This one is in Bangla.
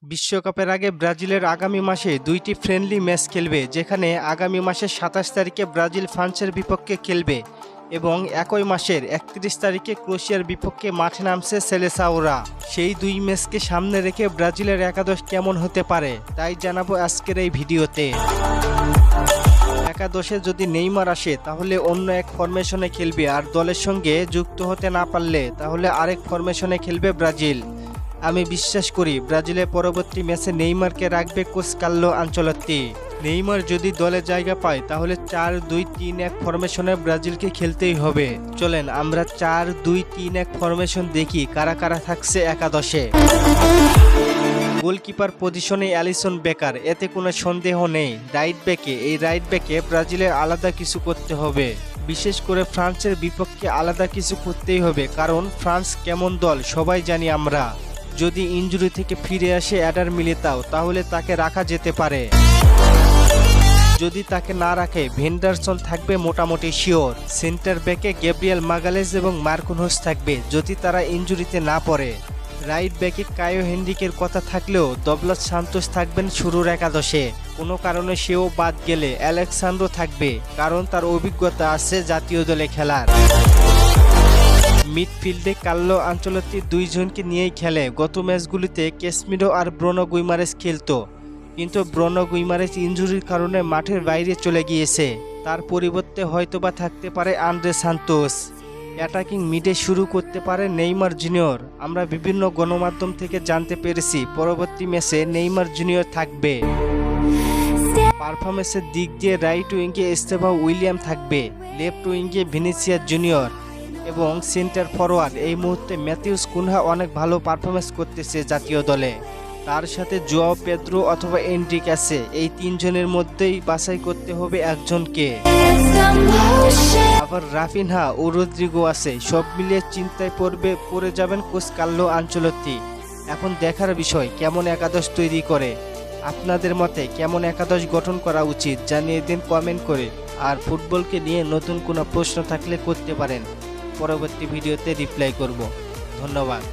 বিশ্বকাপের আগে ব্রাজিলের আগামী মাসে দুইটি ফ্রেন্ডলি ম্যাচ খেলবে, যেখানে আগামী মাসের ২৭ তারিখে ব্রাজিল ফ্রান্সের বিপক্ষে খেলবে এবং একই মাসের ৩১ তারিখে ক্রোয়েশিয়ার বিপক্ষে মাঠে নামছে সেলেসাওরা। সেই দুই ম্যাচকে সামনে রেখে ব্রাজিলের একাদশ কেমন হতে পারে তাই জানাবো আজকের এই ভিডিওতে। একাদশে যদি নেইমার আসে তাহলে অন্য এক ফরমেশনে খেলবে, আর দলের সঙ্গে যুক্ত হতে না পারলে তাহলে আরেক ফরমেশনে খেলবে ব্রাজিল। আমি বিশ্বাস করি ব্রাজিলের পরবর্তী ম্যাচে নেইমারকে রাখবে কোচ কার্লো আনচেলত্তি। নেইমার যদি দলে জায়গা পায় তাহলে ৪-২-৩-১ ফরমেশনে ব্রাজিলকে খেলতেই হবে। চলেন আমরা ৪-২-৩-১ ফরমেশন দেখি কারা কারা থাকছে একাদশে। গোলকিপার পজিশনে অ্যালিসন বেকার, এতে কোনো সন্দেহ নেই। এই রাইট ব্যাকে ব্রাজিলের আলাদা কিছু করতে হবে, বিশেষ করে ফ্রান্সের বিপক্ষে আলাদা কিছু করতেই হবে, কারণ ফ্রান্স কেমন দল সবাই জানি আমরা। যদি ইনজুরি থেকে ফিরে আসে অ্যাডার মিলিতাও তাহলে তাকে রাখা যেতে পারে। যদি তাকে না রাখে ভেন্ডারসন থাকবে মোটামুটি শিওর। সেন্টার ব্যাকে গ্যাব্রিয়েল মাগালেস এবং মার্কুনহোস থাকবে যদি তারা ইনজুরিতে না পড়ে। রাইট ব্যাকে কায়ো হেনরিকের কথা থাকলেও ডগলাস সান্তোস থাকবেন শুরুর একাদশে। কোনো কারণে সেও বাদ গেলে আলেক্সান্দ্রো থাকবে, কারণ তার অভিজ্ঞতা আছে জাতীয় দলে খেলার। মিডফিল্ডে কার্লো আনচেলত্তি দুইজনকে নিয়েই খেলে। গত ম্যাচগুলিতে ক্যাসমিরো আর ব্রুনো গুইমারেস খেলতো, কিন্তু ব্রুনো গুইমারেস ইনজুরির কারণে মাঠের বাইরে চলে গিয়েছে। তার পরিবর্তে হয়তোবা থাকতে পারে আন্দ্রে সান্তোস। অ্যাটাকিং মিডে শুরু করতে পারে নেইমার জুনিয়র। আমরা বিভিন্ন গণমাধ্যম থেকে জানতে পেরেছি পরবর্তী ম্যাচে নেইমার জুনিয়র থাকবে। পারফরমেন্সের দিক দিয়ে রাইট উইঙ্গে এস্তেভাও উইলিয়াম থাকবে, লেফট উইঙ্গে ভিনিসিয়াস জুনিয়র এবং সেন্টার ফরওয়ার্ড এই মুহূর্তে ম্যাথিউস কুনহা অনেক ভালো পারফরমেন্স করতেছে জাতীয় দলে। তার সাথে জোয়াও পেদ্রো অথবা এনরিক আছে। এই তিনজনের মধ্যেই বাছাই করতে হবে একজনকে। আবার রাফিনহা ও রদ্রিগো আছে। সব মিলিয়ে চিন্তায় পড়ে যাবেন কোচ কার্লো আনচেলত্তি। এখন দেখার বিষয় কেমন একাদশ তৈরি করে। আপনাদের মতে কেমন একাদশ গঠন করা উচিত জানিয়ে দিন কমেন্ট করে। আর ফুটবলকে নিয়ে নতুন কোনো প্রশ্ন থাকলে করতে পারেন, পরবর্তী ভিডিওতে রিপ্লাই করব। ধন্যবাদ।